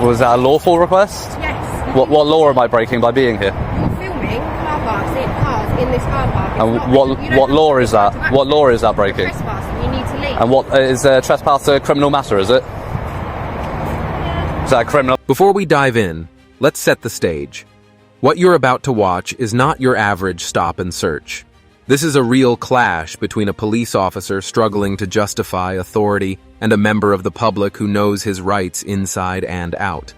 Was that a lawful request? Yes. What law am I breaking by being here? You're filming car parks in this car park. And what law is that? What law is that breaking? Trespassing. You need to leave. And what is trespass a criminal matter? Is it? Is that a criminal? Before we dive in, let's set the stage. What you're about to watch is not your average stop and search. This is a real clash between a police officer struggling to justify authority and a member of the public who knows his rights inside and out.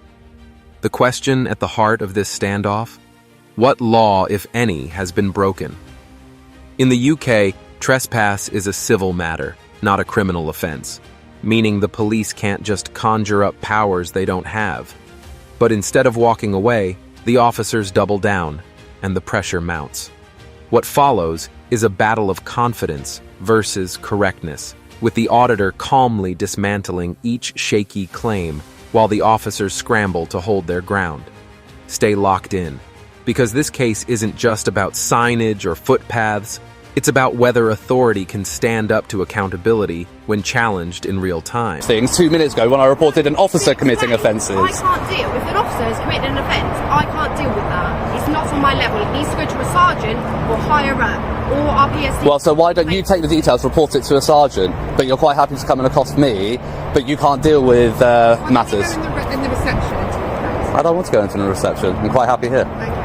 The question at the heart of this standoff? What law, if any, has been broken? In the UK, trespass is a civil matter, not a criminal offense, meaning the police can't just conjure up powers they don't have. But instead of walking away, the officers double down, and the pressure mounts. What follows is a battle of confidence versus correctness, with the auditor calmly dismantling each shaky claim while the officers scramble to hold their ground. Stay locked in, because this case isn't just about signage or footpaths, it's about whether authority can stand up to accountability when challenged in real time. 2 minutes ago when I reported an officer committing offences. I can't deal. If an officer has committed an offence, I can't deal with that. It's not on my level. It needs to go to a sergeant or higher up or our PSD. Well, so why don't you take the details, report it to a sergeant, but you're quite happy to come and accost me, but you can't deal with matters? In the reception. I don't want to go into the reception. I'm quite happy here. Okay.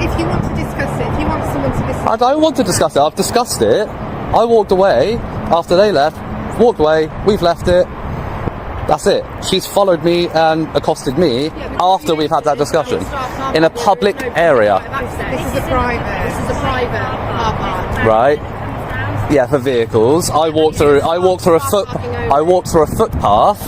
If you want to discuss it, if you want someone to discuss it. I don't want to discuss it. I've discussed it. I walked away after they left. Walked away. We've left it. That's it. She's followed me and accosted me after we've had that discussion in a public area. This is a private car park. Right. Yeah, for vehicles. I walked through a footpath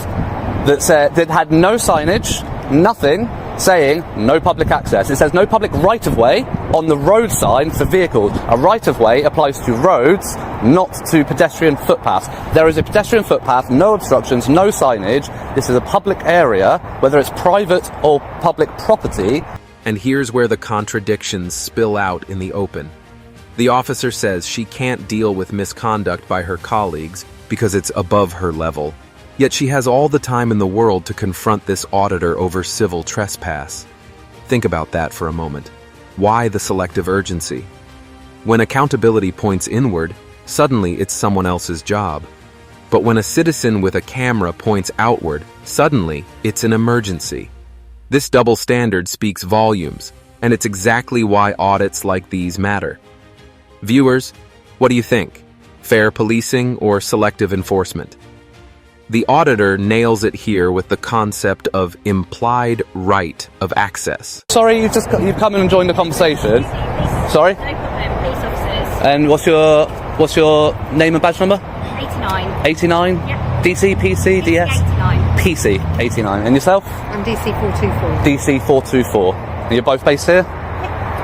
that had no signage, nothing, saying no public access. It says no public right-of-way on the road sign for vehicles. A right-of-way applies to roads, not to pedestrian footpaths. There is a pedestrian footpath, no obstructions, no signage. This is a public area, whether it's private or public property. And here's where the contradictions spill out in the open. The officer says she can't deal with misconduct by her colleagues because it's above her level. Yet she has all the time in the world to confront this auditor over civil trespass. Think about that for a moment. Why the selective urgency? When accountability points inward, suddenly it's someone else's job. But when a citizen with a camera points outward, suddenly it's an emergency. This double standard speaks volumes, and it's exactly why audits like these matter. Viewers, what do you think? Fair policing or selective enforcement? The auditor nails it here with the concept of implied right of access. Sorry, you've come in and joined the conversation. Sorry? No problem, police officers. And what's your name and badge number? 89. 89? Yeah. DC, PC, DS? 89. PC, 89. And yourself? I'm DC 424. DC 424. And you're both based here?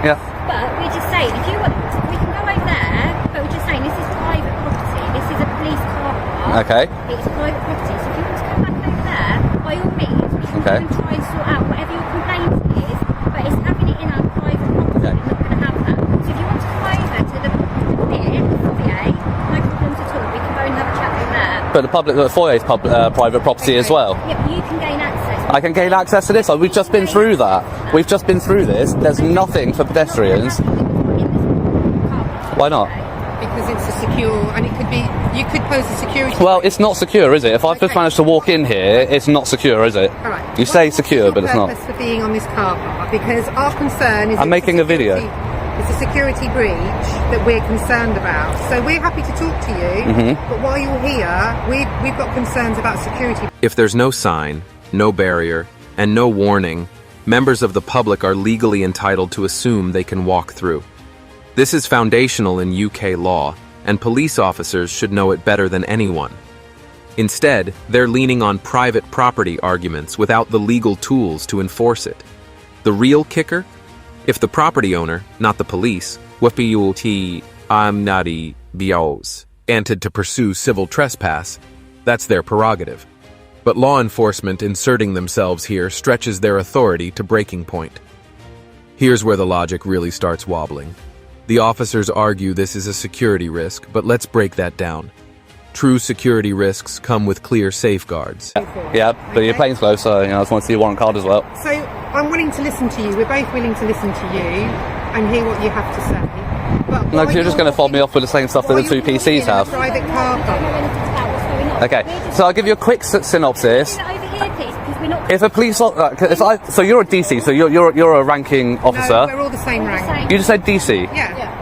Yeah. But we're just saying, we can go over there, but we're just saying this is private property. This is a police car park. Okay. It's private property. So if you want to come back over there, by all means, we can go and try and sort out whatever your complaint is, but it's having it in our private property. Okay. We're not going to have that. So if you want to come over to the foyer, no problems at all. We can go and have a chat over there. But the foyer is private property as well. Yeah, but you can gain access. I can gain access to this. We've just been through that. We've just been through this. There's nothing for pedestrians. Why not? Because it's a secure, and it could be, you could pose a security. Well, it's not secure, is it? If I've just managed to walk in here, it's not secure, is it? All right. You say secure, but it's not. What's your purpose for being on this car park? Because our concern is... I'm making a video. It's a security breach that we're concerned about. So we're happy to talk to you, but while you're here, we've got concerns about security. If there's no sign, no barrier, and no warning, members of the public are legally entitled to assume they can walk through. This is foundational in UK law, and police officers should know it better than anyone. Instead, they're leaning on private property arguments without the legal tools to enforce it. The real kicker? If the property owner, not the police, anted to pursue civil trespass, that's their prerogative. But law enforcement inserting themselves here stretches their authority to breaking point. Here's where the logic really starts wobbling. The officers argue this is a security risk, but let's break that down. True security risks come with clear safeguards. Yeah, but your plane's closed, so I just want to see your warrant card as well. So I'm willing to listen to you. We're both willing to listen to you and hear what you have to say. But No, because you're just going to fob me off with the same stuff that the two PCs have. Private car park. Okay, so I'll give you a quick synopsis. Over here, please, because we're not. If a police, so you're a DC, so you're a ranking officer. No, we're all the same rank. You just said DC. Yeah.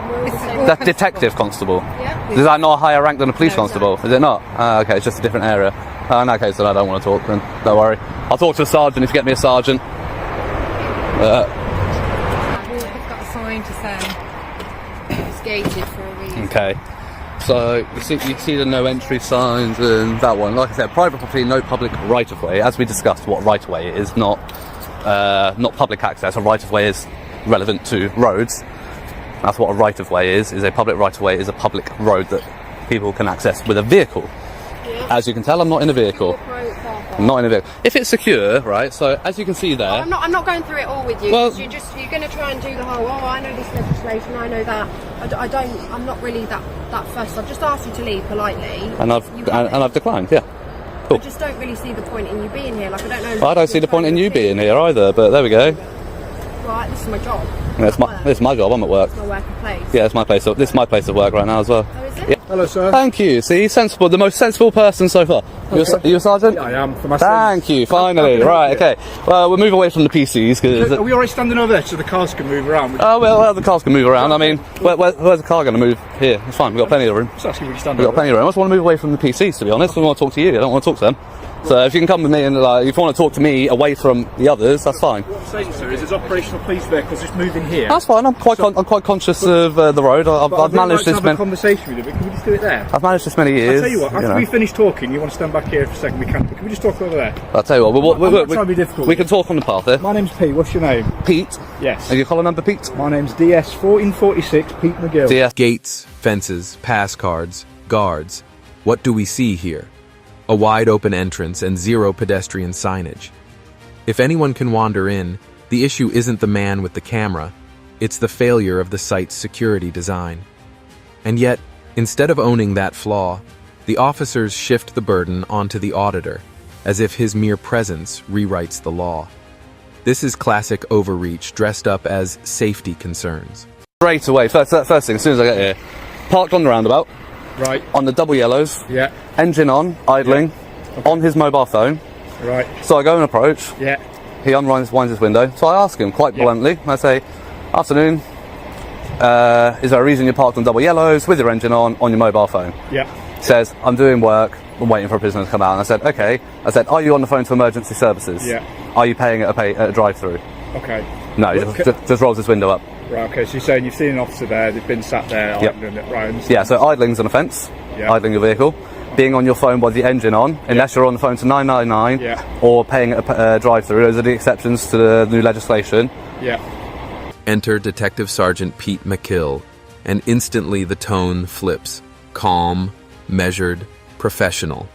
That's detective constable. Yeah. Is that not a higher rank than a police No, it's constable? Is it not? Okay, it's just a different area. In that case, then I don't want to talk. Then don't worry. I'll talk to a sergeant if you get me a sergeant. We've got a sign to say it's gated for a reason. Okay. So you see the no entry signs and that one. Like I said, private property, no public right of way. As we discussed, what right of way is not public access. A right of way is relevant to roads. That's what a right of way is. A public right of way is a public road that people can access with a vehicle. Yeah. As you can tell, I'm not in a vehicle. I'm not in a vehicle. If it's secure, right? So as you can see there. I'm not going through it all with you. Well, you're going to try and do the whole. Oh, I know this legislation. I know that. I'm not really that fussed. I've just asked you to leave politely. And I've declined. Yeah. Cool. I just don't really see the point in you being here. Like I don't know. Well, I don't see the point in you being here either. But there we go. Right, this is my job. This is my job. I'm at work. It's my working place. Yeah, it's my place. This is my place of work right now as well. Oh, is it? Yeah. Hello, sir. Thank you. See, sensible. The most sensible person so far. You a sergeant? Yeah, I am. For my Thank you. Finally. Right. Okay. Well, we'll move away from the PCs because. Are we already standing over there so the cars can move around? Oh well, the cars can move around. I mean, where's the car going to move? Here. It's fine. We've got plenty of room. It's actually really standing We've got over plenty of room. I just want to move away from the PCs, to be honest. I want to talk to you. I don't want to talk to them. So if you can come with me and if you want to talk to me away from the others, that's fine. What I'm saying, sir, is there's operational police vehicles just moving here. That's fine. I'm quite conscious of the road. I've managed this many. Have a conversation with you, but can we just do it there? I've managed this many years. I'll tell you what. After we finish talking, you want to stand back here for a second. We can. Can we just talk over there? I'll tell you what. I'm not trying to be difficult. We can talk on the path here. My name's Pete. What's your name? Pete. Yes. Are your collar number Pete? My name's DS 1446 Pete McGill. DS. Gates, fences, pass cards, guards. What do we see here? A wide open entrance and zero pedestrian signage. If anyone can wander in, the issue isn't the man with the camera, it's the failure of the site's security design. And yet, instead of owning that flaw, the officers shift the burden onto the auditor, as if his mere presence rewrites the law. This is classic overreach dressed up as safety concerns. Straight away, first thing, as soon as I get here, parked on the roundabout. Right. On the double yellows. Yeah. Engine on, idling, on his mobile phone. Right. So I go and approach. Yeah. He winds his window. So I ask him quite bluntly. I say, "Afternoon. Is there a reason you're parked on double yellows with your engine on your mobile phone?" Yeah. He says, "I'm doing work. I'm waiting for a prisoner to come out." And I said, "Okay." I said, "Are you on the phone to emergency services?" Yeah. "Are you paying at a drive-through?" Okay. No, he just rolls his window up. Right. Okay. So you're saying you've seen an officer there. They've been sat there. Yep. Idling it. Right. Yeah. So idling's an offence. Yeah. Idling your vehicle. Being on your phone with the engine on, unless you're on the phone to 999, Yeah. or paying at a drive-through. Those are the exceptions to the new legislation. Yeah. Enter Detective Sergeant Pete McGill, and instantly the tone flips. Calm, measured, professional.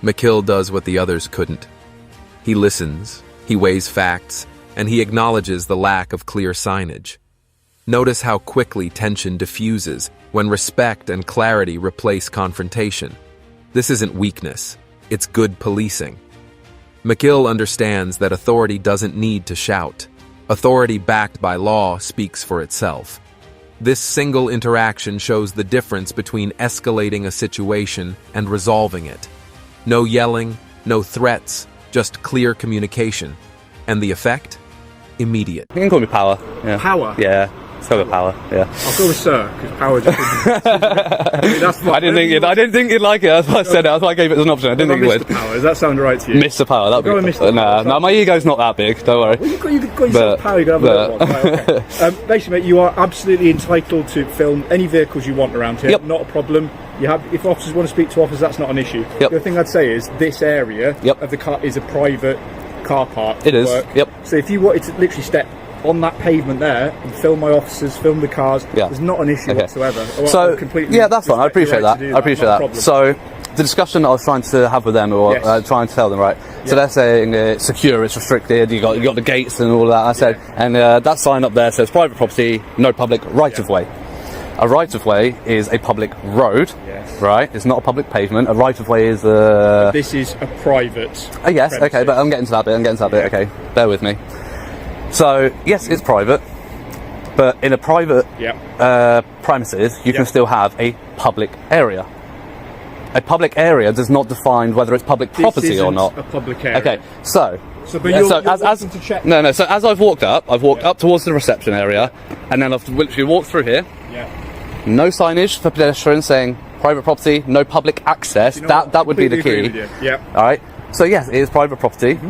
McGill does what the others couldn't. He listens, he weighs facts, and he acknowledges the lack of clear signage. Notice how quickly tension diffuses when respect and clarity replace confrontation. This isn't weakness, it's good policing. McGill understands that authority doesn't need to shout. Authority backed by law speaks for itself. This single interaction shows the difference between escalating a situation and resolving it. No yelling, no threats, just clear communication. And the effect? Immediate. You can call me Power. Yeah. Power? Yeah. Let's go with Power. Yeah. I'll go with Sir because Power just. That's I didn't think you'd like it. That's why I said it. That's why I gave it as an option. I didn't think you would. Mr. Power. Does that sound right to you? Mr. Power. That'd be Go with Mr. Power. No, my ego's not that big. Don't worry. Well, you got yourself power. You got to have a little one. Right, okay. Basically, mate, you are absolutely entitled to film any vehicles you want around here. Yep. Not a problem. You have, if officers want to speak to officers, that's not an issue. Yep. The other thing I'd say is this area Yep. of the car is a private car park. It is. Work. Yep. So if you wanted to literally step on that pavement there and film my officers, film the cars, there's not an issue whatsoever. So that's fine. I appreciate that. I appreciate that. So the discussion I was trying to have with them, or trying to tell them, right? So they're saying it's secure, it's restricted. You got the gates and all of that. I said, and that sign up there says private property, no public right of way. A right-of-way is a public road, Yes. right? It's not a public pavement. A right-of-way is a... This is a private. yes, okay, premises. but I'm getting to that bit. Okay, bear with me. So, yes, it's private, but in a private premises, you can still have a public area. A public area does not define whether it's public property This or isn't not. a public area. Okay, so... But you're wanting to check. No, so as I've walked up towards the reception area, and then I've literally walked through here. Yeah. No signage for pedestrians saying private property, no public access. You know what? That would be the Completely key. agree with you. Yeah. All right. So yes, it is private property.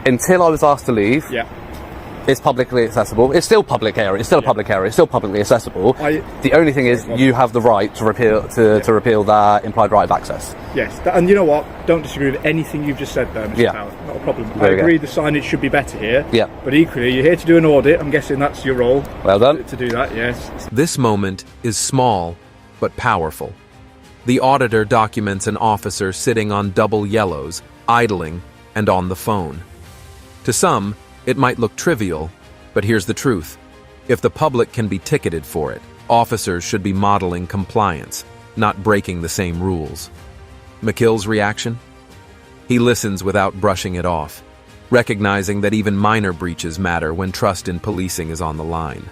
Until I was asked to leave, Yeah. it's publicly accessible. It's still public area. It's still a public area. It's still publicly accessible. The only thing is, you have the right to repeal repeal that implied right of access. Yes. And you know what? Don't disagree with anything you've just said there, Mr. Powell. Not a problem. I There we go. agree the signage should be better here. Yeah. But equally, you're here to do an audit. I'm guessing that's your role. Well done. To do that, yes. This moment is small, but powerful. The auditor documents an officer sitting on double yellows, idling, and on the phone. To some, it might look trivial, but here's the truth. If the public can be ticketed for it, officers should be modeling compliance, not breaking the same rules. McKill's reaction? He listens without brushing it off, recognizing that even minor breaches matter when trust in policing is on the line.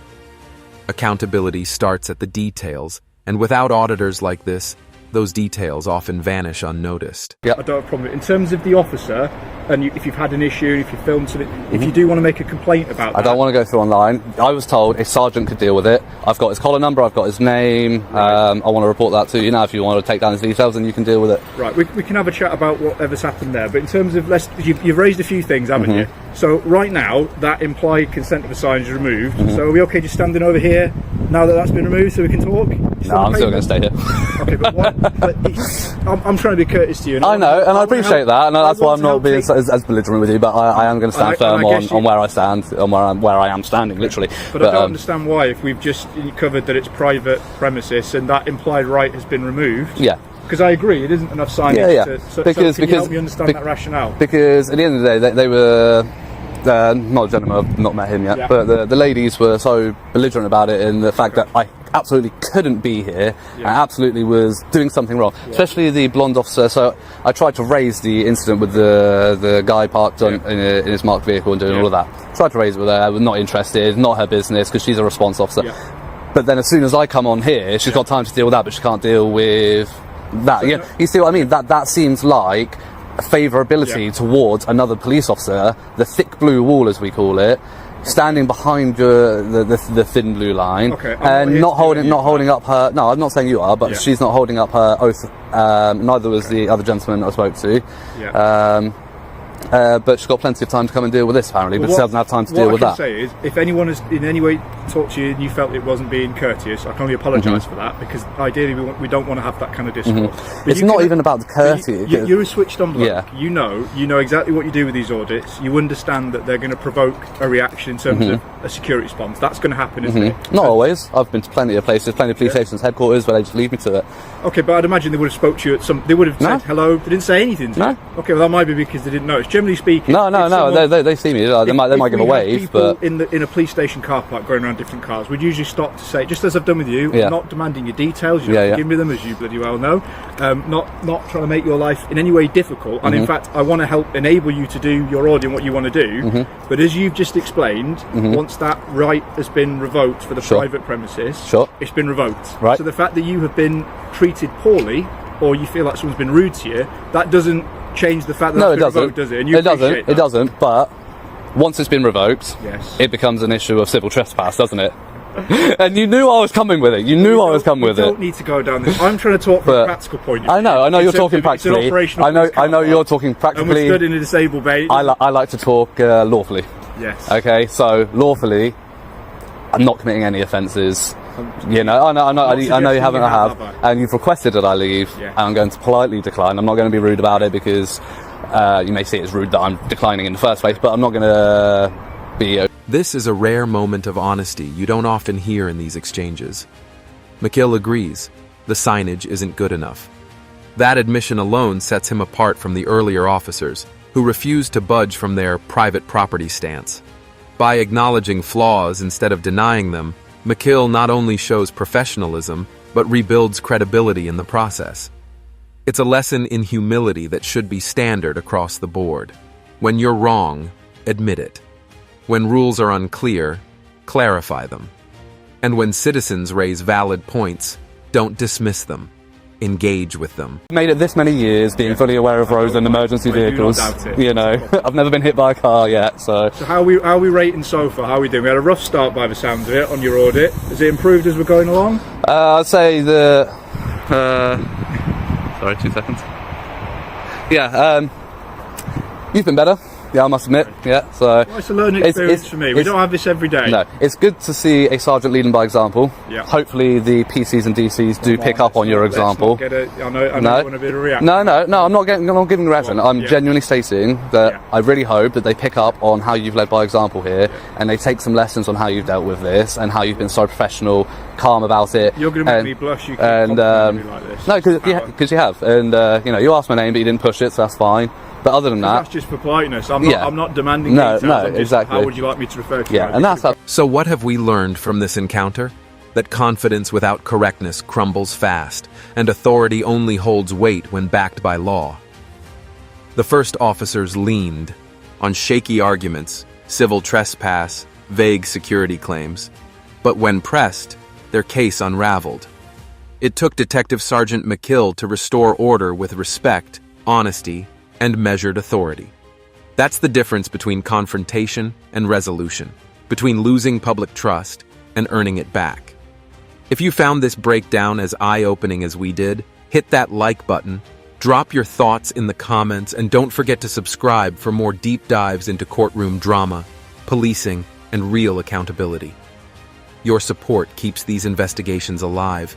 Accountability starts at the details, and without auditors like this, those details often vanish unnoticed. I don't have a problem. In terms of the officer, and if you've had an issue, if you've filmed something, if you do want to make a complaint about that... I don't want to go through online. I was told a sergeant could deal with it. I've got his collar number, I've got his name. I want to report that to you now. If you want to take down his details, and you can deal with it. Right, we can have a chat about whatever's happened there, but in terms of, you've raised a few things, haven't you? So right now, that implied consent of the sign is removed. So are we okay just standing over here now that that's been removed so we can talk? No, I'm still going to stay here. Okay, but I'm trying to be courteous to you. I know, and I appreciate that, and that's why I'm not being as belligerent with you, but I am going to stand firm on where I stand, on where I am standing, literally. But I don't understand why, if we've just covered that it's private premises and that implied right has been removed. Yeah. Because I agree, it isn't enough signage. So can you help me understand that rationale? Because at the end of the day, they were... not a gentleman, I've not met him yet, but the ladies were so belligerent about it, in the fact that I absolutely couldn't be here and absolutely was doing something wrong, especially the blonde officer. So I tried to raise the incident with the guy parked in his marked vehicle and doing all of that. Tried to raise it with her, was not interested, not her business, because she's a response officer. But then as soon as I come on here, she's got time to deal with that, but she can't deal with that. You see what I mean? That seems like favourability towards another police officer, the thick blue wall as we call it, standing behind the thin blue line, and not holding up her. No, I'm not saying you are, but she's not holding up her oath. Neither was the other gentleman I spoke to. But she's got plenty of time to come and deal with this, apparently, but she doesn't have time to deal with that. What I can say is, if anyone has in any way talked to you and you felt it wasn't being courteous, I can only apologise for that, because ideally we don't want to have that kind of discourse. It's not even about the courtesy. You're a switched on bloke. You know exactly what you do with these audits. You understand that they're going to provoke a reaction in terms of a security response. That's going to happen, isn't it? Not always. I've been to plenty of places, plenty of police stations, headquarters, where they just leave me to it. Okay, but I'd imagine they would have spoke to you at some... They would have said hello. They didn't say anything to you. Okay, well, that might be because they didn't know. It's generally speaking... No, they see me. They might give a wave, but... in a police station car park going around different cars, we'd usually stop to say, just as I've done with you, I'm not demanding your details, you don't have to give me them, as you bloody well know. Not trying to make your life in any way difficult, and in fact, I want to help enable you to do your audit and what you want to do, but as you've just explained, once that right has been revoked for the private premises, it's been revoked. Right. So the fact that you have been treated poorly, or you feel like someone's been rude to you, that doesn't change the fact that it's been revoked, does it? And It doesn't, but once it's been revoked, it becomes an issue of civil trespass, doesn't it? And you knew I was coming with it. You knew I was coming with it. You don't need to go down this. I'm trying to talk from a practical point of view. I know you're talking practically. I know you're talking practically. And we're stood in a disabled bay. I like to talk lawfully. Yes. Okay, so lawfully, I'm not committing any offences. You know, I know you haven't. I have, and you've requested that I leave, and I'm going to politely decline. I'm not going to be rude about it, because you may see it as rude that I'm declining in the first place, but I'm not going to be... This is a rare moment of honesty you don't often hear in these exchanges. McKill agrees, the signage isn't good enough. That admission alone sets him apart from the earlier officers, who refused to budge from their private property stance. By acknowledging flaws instead of denying them, McKill not only shows professionalism, but rebuilds credibility in the process. It's a lesson in humility that should be standard across the board. When you're wrong, admit it. When rules are unclear, clarify them. And when citizens raise valid points, don't dismiss them. Engage with them. Made it this many years, being fully aware of roads and emergency vehicles. You know, I've never been hit by a car yet, so. So how are we rating so far? How are we doing? We had a rough start by the sounds of it on your audit. Has it improved as we're going along? I'd say the. Sorry, 2 seconds. Yeah, you've been better. Yeah, I must admit. Yeah, so. Well, it's a learning experience for me. We don't have this every day. No, it's good to see a sergeant leading by example. Yeah. Hopefully, the PCs and DCs do pick up on your example. I know you want a bit of a reaction. No, I'm not giving a reaction. I'm genuinely stating that I really hope that they pick up on how you've led by example here, and they take some lessons on how you've dealt with this and how you've been so professional, calm about it. You're going to make me blush. You can't compliment me like this. No, because you have, and you asked my name, but you didn't push it, so that's fine. But other than that, that's just for politeness. I'm not demanding details. Exactly. How would you like me to refer to you? Yeah, and that's how. So what have we learned from this encounter? That confidence without correctness crumbles fast, and authority only holds weight when backed by law. The first officers leaned on shaky arguments, civil trespass, vague security claims. But when pressed, their case unraveled. It took Detective Sergeant McKill to restore order with respect, honesty, and measured authority. That's the difference between confrontation and resolution, between losing public trust and earning it back. If you found this breakdown as eye-opening as we did, hit that like button, drop your thoughts in the comments, and don't forget to subscribe for more deep dives into courtroom drama, policing, and real accountability. Your support keeps these investigations alive,